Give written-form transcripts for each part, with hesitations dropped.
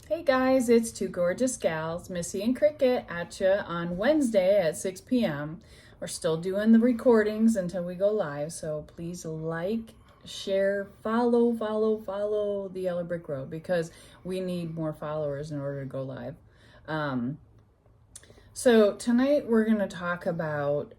Hey guys, it's two gorgeous gals, Missy and Cricket, at ya on Wednesday at 6 p.m. We're still doing the recordings until we go live, so please like, share, follow the Yellow Brick Road because we need more followers in order to go live. So tonight we're going to talk about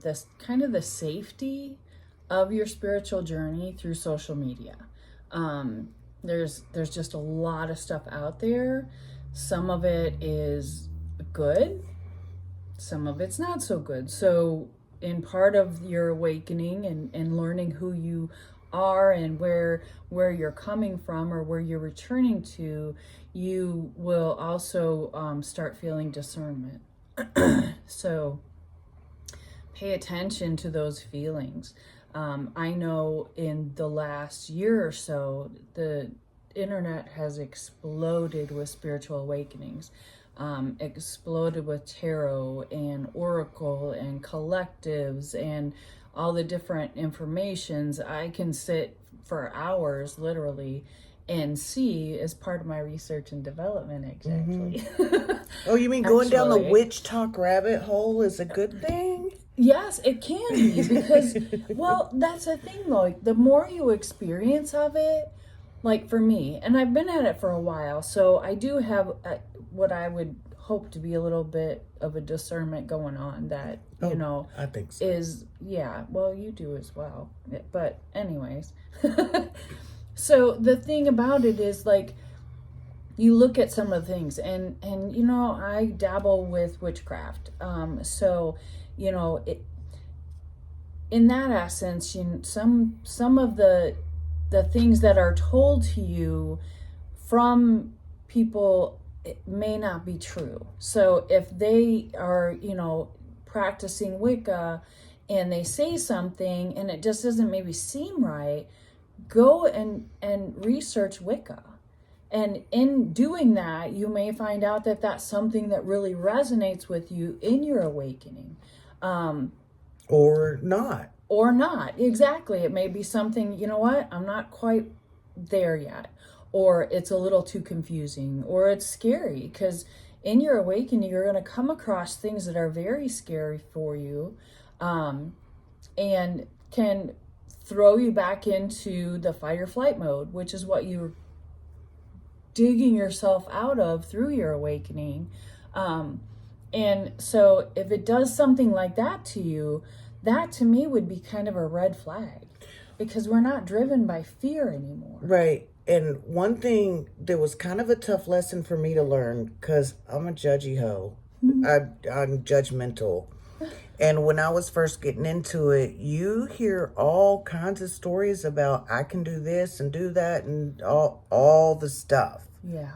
this kind of the safety of your spiritual journey through social media. There's just a lot of stuff out there. Some of it is good, some of it's not so good. So in part of your awakening and learning who you are and where you're coming from or where you're returning to, you will also start feeling discernment. So pay attention to those feelings. I know in the last year or so, the internet has exploded with spiritual awakenings, exploded with tarot and oracle and collectives and all the different informations. I can sit for hours, literally, and see as part of my research and development, exactly. Oh, you mean going down the Actually. witch talk rabbit hole is a good thing? Yes, it can be because, well, that's the thing though. Like, the more you experience of it, like for me, and I've been at it for a while, so I do have what I would hope to be a little bit of a discernment going on that, I think so. is, yeah, well, you do as well. But anyways, so the thing about it is like, you look at some of the things and I dabble with witchcraft. So, in that essence, some of the things that are told to you from people, it may not be true. So if they are, practicing Wicca and they say something and it just doesn't maybe seem right, go and research Wicca. And in doing that, you may find out that that's something that really resonates with you in your awakening. Or not. Or not. Exactly. It may be something, you know what, I'm not quite there yet. Or it's a little too confusing. Or it's scary. Because in your awakening, you're going to come across things that are very scary for you. And can throw you back into the fight or flight mode, which is what you're digging yourself out of through your awakening. And so if it does something like that to you, that to me would be kind of a red flag, because we're not driven by fear anymore. Right. And one thing that was kind of a tough lesson for me to learn, because I'm a judgy hoe. I'm judgmental. And when I was first getting into it, you hear all kinds of stories about I can do this and do that and all the stuff. Yeah.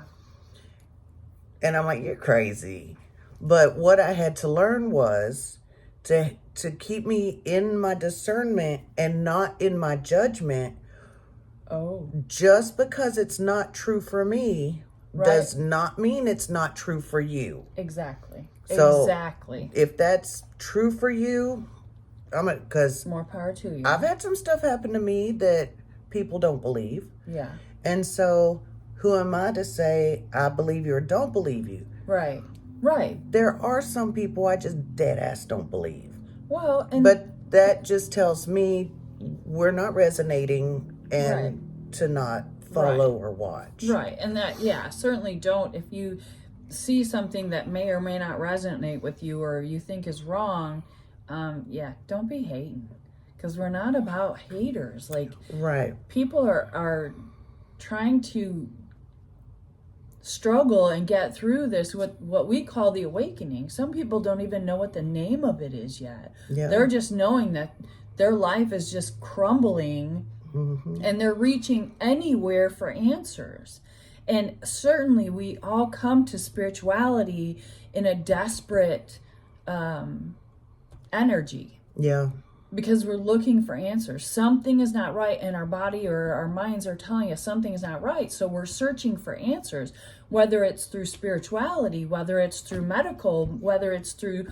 And I'm like, you're crazy. But what I had to learn was to keep me in my discernment and not in my judgment. Oh. Just because it's not true for me does not mean it's not true for you. Exactly. So exactly. If that's true for you, because more power to you. I've had some stuff happen to me that people don't believe. Yeah. And so who am I to say I believe you or don't believe you? Right. There are some people I just dead ass don't believe. Well, but that just tells me we're not resonating and to not follow or watch. Right. And that, yeah, certainly don't. If you see something that may or may not resonate with you or you think is wrong, don't be hating, because we're not about haters. Like, people are trying to struggle and get through this with what we call the awakening. Some people don't even know what the name of it is yet. They're just knowing that their life is just crumbling, and they're reaching anywhere for answers. And certainly we all come to spirituality in a desperate energy. Yeah. Because we're looking for answers. Something is not right, and our body or our minds are telling us something is not right. So we're searching for answers, whether it's through spirituality, whether it's through medical, whether it's through,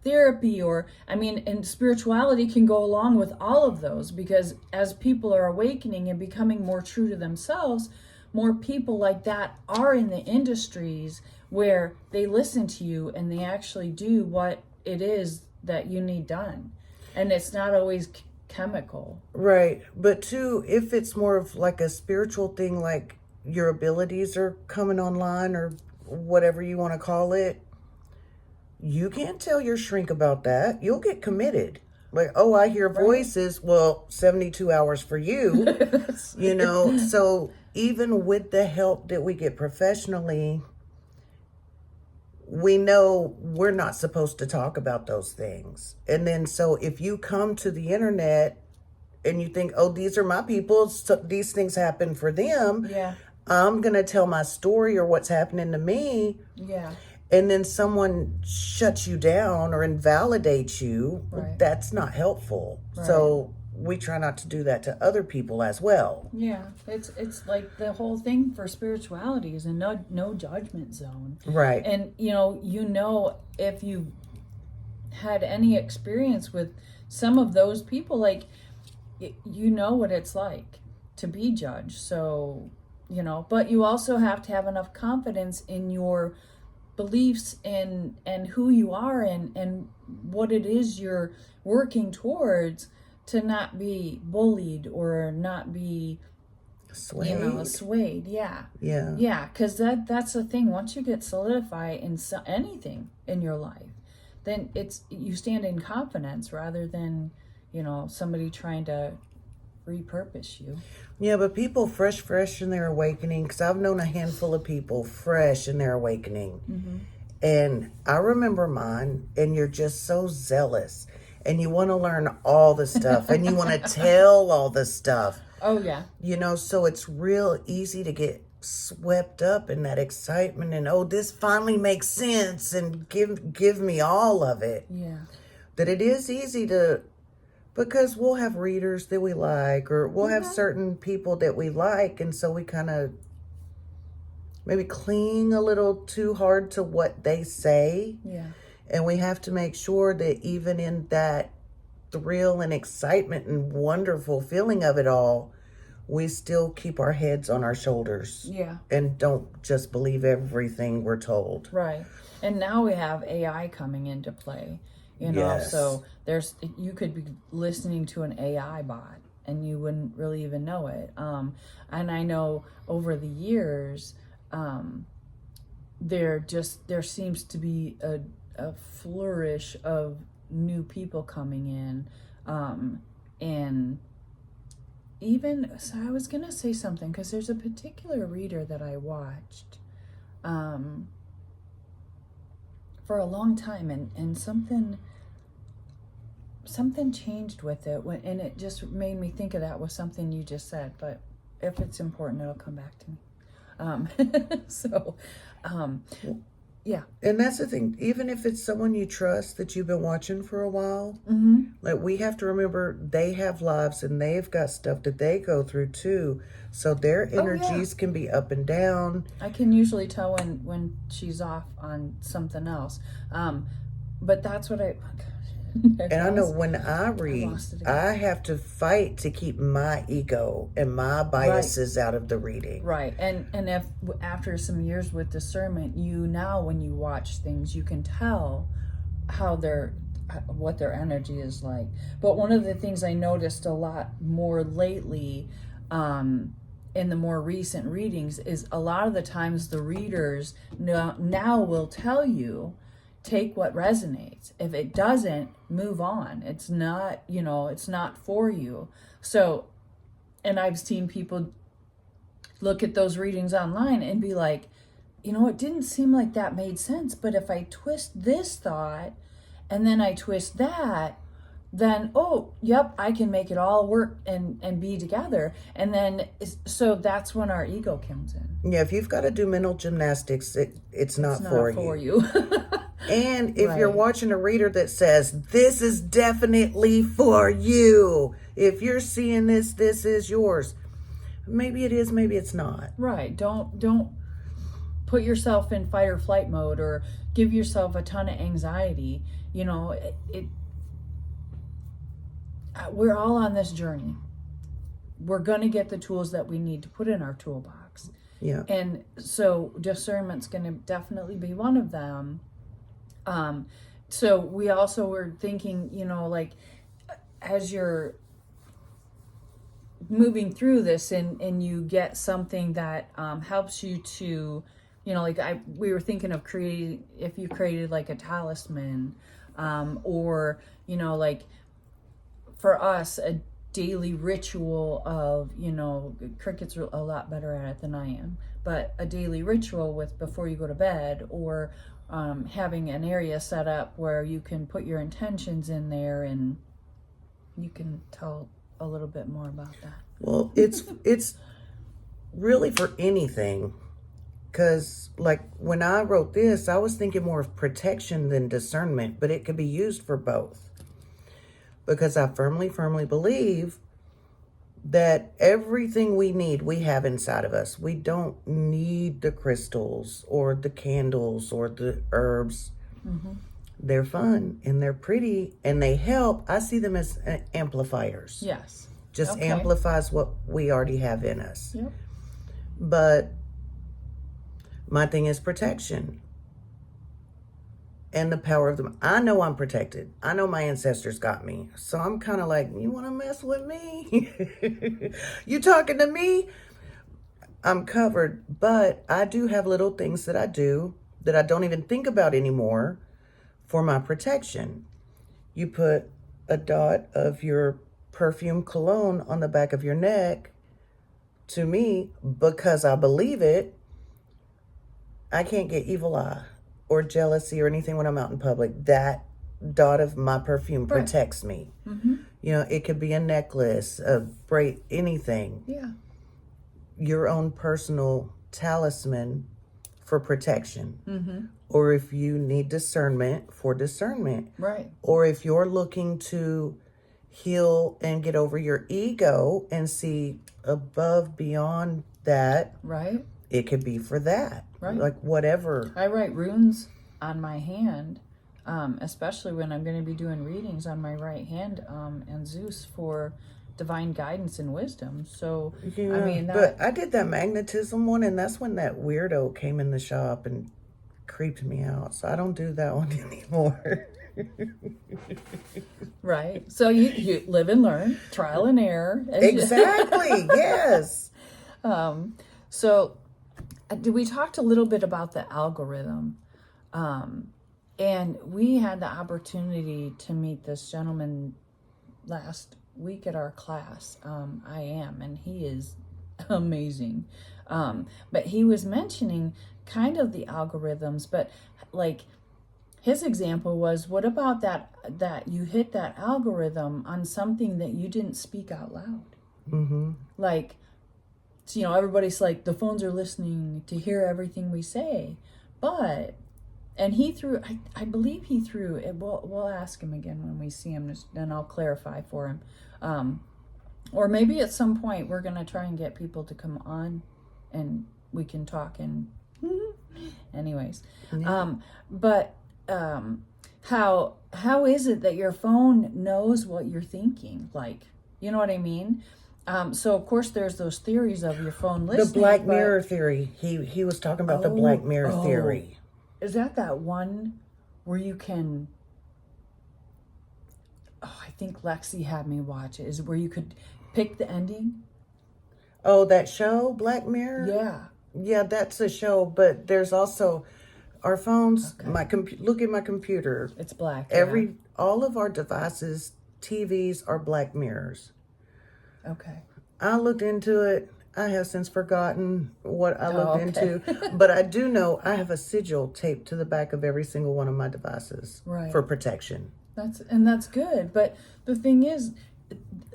therapy, and spirituality can go along with all of those, because as people are awakening and becoming more true to themselves, more people like that are in the industries where they listen to you and they actually do what it is that you need done. And it's not always chemical. Right. But too, if it's more of like a spiritual thing, like your abilities are coming online or whatever you want to call it, you can't tell your shrink about that. You'll get committed. Like, oh, I hear voices. Well, 72 hours for you, So even with the help that we get professionally, we know we're not supposed to talk about those things. And then, so if you come to the internet and you think, oh, these are my people, so these things happen for them. Yeah. I'm going to tell my story or what's happening to me. Yeah. And then someone shuts you down or invalidates you. Right. That's not helpful. Right. So we try not to do that to other people as well. Yeah, it's like the whole thing for spirituality is a no judgment zone. Right. And if you had any experience with some of those people, like you know what it's like to be judged. So, but you also have to have enough confidence in your beliefs and who you are and what it is you're working towards, to not be bullied or not be swayed. Yeah. Because that's the thing. Once you get solidified in anything in your life, then you stand in confidence rather than somebody trying to repurpose you. Yeah, but people fresh in their awakening, because I've known a handful of people fresh in their awakening. Mm-hmm. And I remember mine, and you're just so zealous. And you want to learn all the stuff. And you want to tell all the stuff. Oh, yeah. So it's real easy to get swept up in that excitement. And, oh, this finally makes sense. And give me all of it. Yeah. That it is easy to... Because we'll have readers that we like, or we'll have certain people that we like, and so we kind of maybe cling a little too hard to what they say. Yeah. And we have to make sure that even in that thrill and excitement and wonderful feeling of it all, we still keep our heads on our shoulders. Yeah. And don't just believe everything we're told. Right. And now we have AI coming into play. Yes. So you could be listening to an AI bot and you wouldn't really even know it. And I know over the years, there seems to be a flourish of new people coming in. And even, so I was going to say something, because there's a particular reader that I watched, for a long time, and something changed with it, and it just made me think of that with something you just said. But if it's important, it'll come back to me. Yeah. And that's the thing. Even if it's someone you trust that you've been watching for a while, like, we have to remember they have lives and they've got stuff that they go through too. So their energies can be up and down. I can usually tell when she's off on something else. But that's what and I know when I read, I have to fight to keep my ego and my biases out of the reading. Right. And if after some years with discernment, when you watch things, you can tell what their energy is like. But one of the things I noticed a lot more lately, in the more recent readings, is a lot of the times the readers now will tell you, take what resonates. If it doesn't, move on. It's not, it's not for you. So, and I've seen people look at those readings online and be like, it didn't seem like that made sense, but if I twist this thought and then I twist that, then, oh, yep, I can make it all work and be together. And then, so that's when our ego comes in. Yeah, if you've got to do mental gymnastics, it's not for you. And if you're watching a reader that says, this is definitely for you, if you're seeing this is yours. Maybe it is, maybe it's not. Right. Don't put yourself in fight or flight mode or give yourself a ton of anxiety. We're all on this journey. We're going to get the tools that we need to put in our toolbox. Yeah. And so discernment's going to definitely be one of them. So we also were thinking, like as you're moving through this and you get something that helps you to, like we were thinking of creating, if you created like a talisman, or, like for us, a daily ritual of, Cricket's a lot better at it than I am, but a daily ritual with before you go to bed, or having an area set up where you can put your intentions in there, and you can tell a little bit more about that. Well, it's really for anything, because like when I wrote this, I was thinking more of protection than discernment, but it could be used for both, because I firmly believe that everything we need, we have inside of us. We don't need the crystals or the candles or the herbs. Mm-hmm. They're fun and they're pretty and they help. I see them as amplifiers. Yes. Just amplifies what we already have in us. Yep. But my thing is protection and the power of them. I know I'm protected. I know my ancestors got me. So I'm kind of like, you want to mess with me? You talking to me? I'm covered. But I do have little things that I do that I don't even think about anymore for my protection. You put a dot of your perfume cologne on the back of your neck. To me, because I believe it, I can't get evil eye or jealousy or anything when I'm out in public. That dot of my perfume protects me. Mm-hmm. It could be a necklace, a braid, anything. Yeah. Your own personal talisman for protection. Mm-hmm. Or if you need discernment, for discernment. Right. Or if you're looking to heal and get over your ego and see above, beyond that. Right. It could be for that. Right. Like whatever. I write runes on my hand, especially when I'm going to be doing readings on my right hand, and Zeus for divine guidance and wisdom. So, Yeah, I mean, but I did that magnetism one, and that's when that weirdo came in the shop and creeped me out. So I don't do that one anymore. right. So you live and learn, trial and error. Exactly. Yes. So we talked a little bit about the algorithm, and we had the opportunity to meet this gentleman last week at our class. I am, and he is amazing. But he was mentioning kind of the algorithms, but like his example was, what about that you hit that algorithm on something that you didn't speak out loud? Mm-hmm. Like, everybody's like, the phones are listening to hear everything we say. But, and he threw, I believe he threw it. We'll ask him again when we see him, and I'll clarify for him. Or maybe at some point we're going to try and get people to come on and we can talk and anyways. Yeah. How is it that your phone knows what you're thinking? Like, you know what I mean? So of course there's those theories of your phone listening. The Black Mirror theory. He was talking about the Black Mirror theory. Is that one where you can? Oh, I think Lexi had me watch it. Is where you could pick the ending? Oh, that show, Black Mirror? Yeah. Yeah, that's a show, but there's also our phones, Okay. look at my computer. It's black. All of our devices, TVs are Black Mirrors. Okay. I looked into it. I have since forgotten what I looked okay. into, but I do know I have a sigil taped to the back of every single one of my devices for protection. That's good. But the thing is,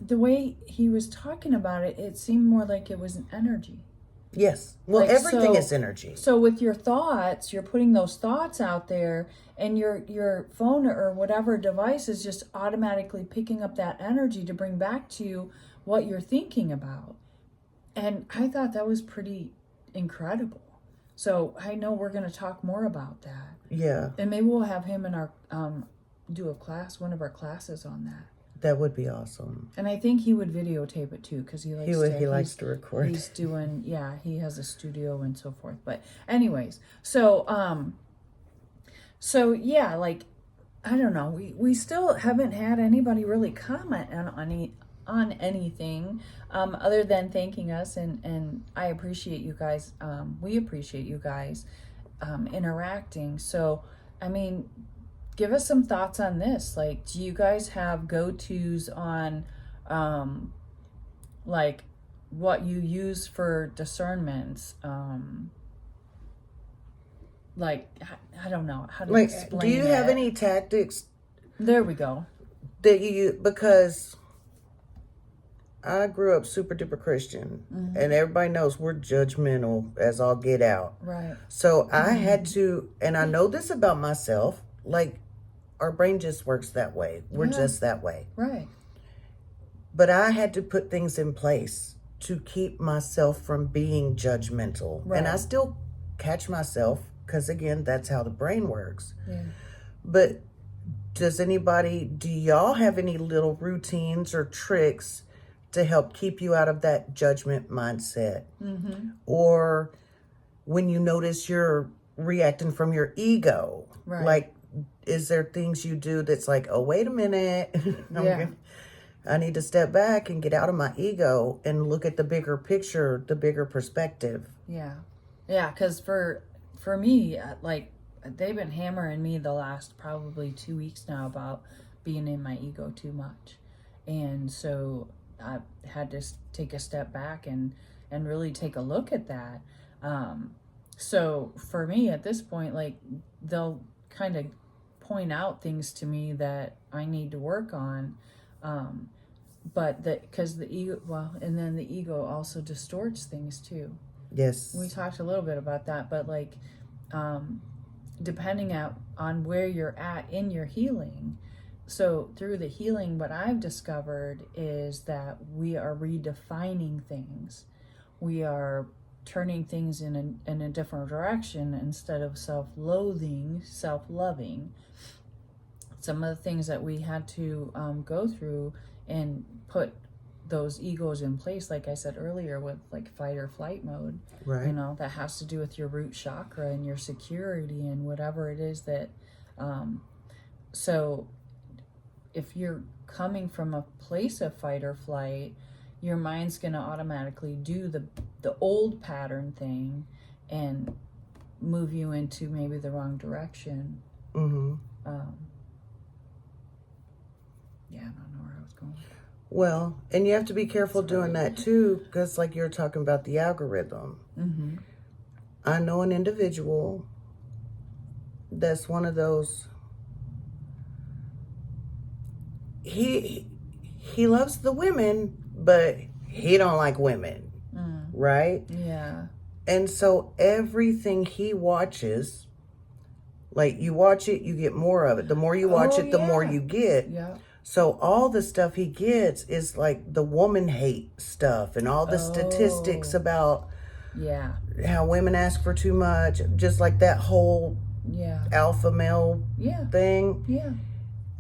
the way he was talking about it, it seemed more like it was an energy. Yes. Well, Like, everything so- is energy. So with your thoughts, you're putting those thoughts out there, and your phone or whatever device is just automatically picking up that energy to bring back to you what you're thinking about. And I thought that was pretty incredible. So I know we're going to talk more about that. Yeah. And maybe we'll have him in our do one of our classes on that. That would be awesome. And I think he would videotape it too, because he likes He likes to record. He's doing, yeah, he has a studio and so forth. But anyways, so yeah, like, I don't know, we still haven't had anybody really comment on anything other than thanking us, and I appreciate you guys. We appreciate you guys interacting. So, I mean, give us some thoughts on this. Like, do you guys have go-tos on like what you use for discernments? Like, I don't know how to explain. Do you have any tactics? There we go. That you use? Because I grew up super duper Christian, and everybody knows we're judgmental as all get out. Right. So I had to, and I know this about myself, like, our brain just works that way. We're just that way. Right. But I had to put things in place to keep myself from being judgmental. Right. And I still catch myself, because again, that's how the brain works. Yeah. But do y'all have any little routines or tricks to help keep you out of that judgment mindset? Or when you notice you're reacting from your ego, Right. like, is there things you do that's like, oh, wait a minute, I need to step back and get out of my ego and look at the bigger picture, the bigger perspective? Yeah. Because for me, like, they've been hammering me the last probably 2 weeks now about being in my ego too much. And so I had to take a step back and really take a look at that. So for me at this point, like, they'll kind of point out things to me that I need to work on. But because the ego, and then the ego also distorts things too. Yes. We talked a little bit about that, but like, depending on where you're at in your healing. So through the healing, what I've discovered is that we are redefining things. We are turning things in a different direction instead of self-loathing, self-loving. Some of the things that we had to go through and put those egos in place, like I said earlier, with like fight or flight mode, Right. you know, that has to do with your root chakra and your security and whatever it is that, so if you're coming from a place of fight or flight, your mind's going to automatically do the old pattern thing and move you into maybe the wrong direction. Yeah, I don't know where I was going. Well, and you have to be careful doing that too, because like you're talking about the algorithm. I know an individual that's one of those. He loves the women, but he don't like women, right? Yeah. And so everything he watches, like, you watch it, you get more of it. The more you watch it, the more you get. Yeah. So all the stuff he gets is like the woman hate stuff and all the statistics about how women ask for too much, just like that whole alpha male thing. Yeah.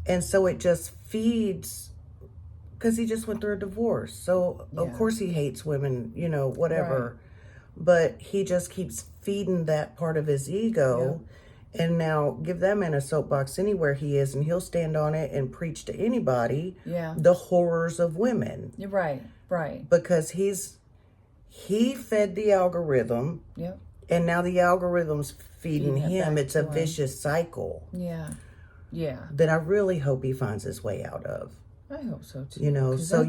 And so it just feeds, because he just went through a divorce. So of course he hates women, you know, whatever. Right. But he just keeps feeding that part of his ego. And now give that man a soapbox anywhere he is, and he'll stand on it and preach to anybody the horrors of women. You're right. Because he fed the algorithm, and now the algorithm's feeding him. It's a vicious cycle. Yeah. That I really hope he finds his way out of. I hope so too. You know, so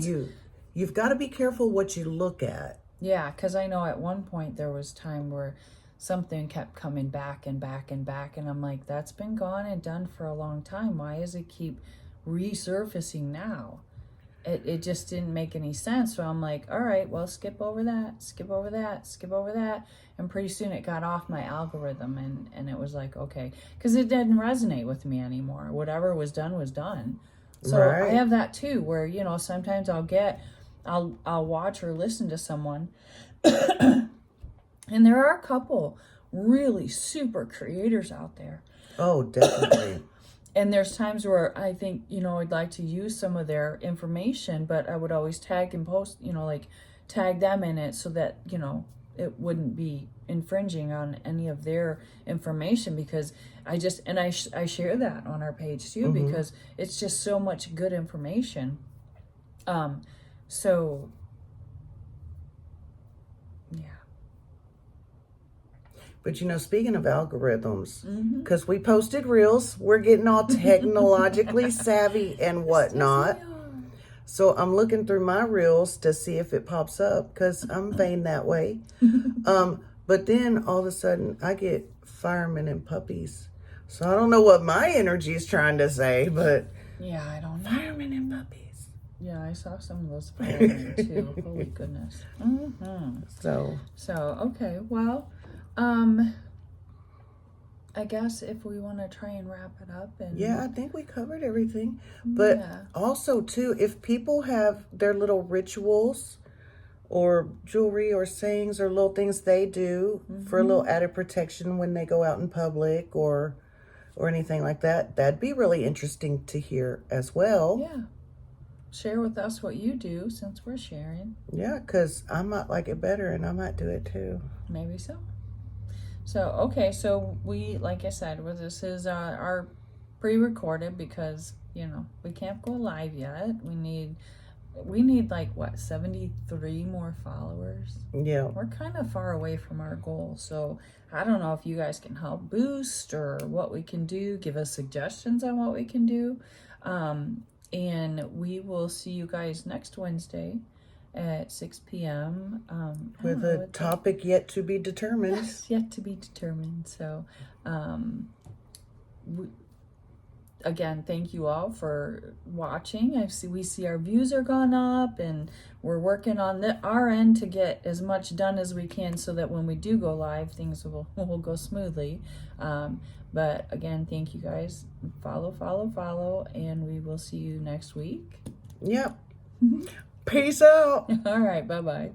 you've got to be careful what you look at. Yeah, because I know at one point there was time where something kept coming back and back and back, and I'm like, that's been gone and done for a long time. Why does it keep resurfacing now? It just didn't make any sense. So I'm like, all right, well, skip over that. And pretty soon it got off my algorithm, and it was like, okay, because it didn't resonate with me anymore. Whatever was done was done. So I have that too, where, you know, sometimes I'll watch or listen to someone and there are a couple really super creators out there. Oh, definitely. And there's times where I think, I'd like to use some of their information, but I would always tag and post, like tag them in it so that, it wouldn't be infringing on any of their information, because I share that on our page too, because it's just so much good information. So yeah. But speaking of algorithms, because we posted reels, we're getting all technologically savvy and whatnot. So I'm looking through my reels to see if it pops up, because I'm vain that way. But then all of a sudden I get firemen and puppies. So I don't know what my energy is trying to say, but yeah, I don't know. Firemen and puppies. Yeah, I saw some of those firemen too. Holy goodness. So okay, well, I guess if we want to try and wrap it up, and yeah, I think we covered everything. But also too, if people have their little rituals or jewelry or sayings or little things they do for a little added protection when they go out in public or anything like that, that'd be really interesting to hear as well. Yeah. Share with us what you do, since we're sharing. Yeah, because I might like it better and I might do it too. Maybe so. So, okay, so we, like I said, this is our pre-recorded, because, we can't go live yet. We need like, 73 more followers? Yeah. We're kind of far away from our goal, so I don't know if you guys can help boost or what we can do. Give us suggestions on what we can do. And we will see you guys next Wednesday at 6 p.m. With a topic yet to be determined. Yes, yet to be determined. So, again, thank you all for watching. We see our views are gone up, and we're working on our end to get as much done as we can, so that when we do go live, things will go smoothly. But again, thank you guys. Follow, and we will see you next week. Yep. Peace out. All right, bye-bye.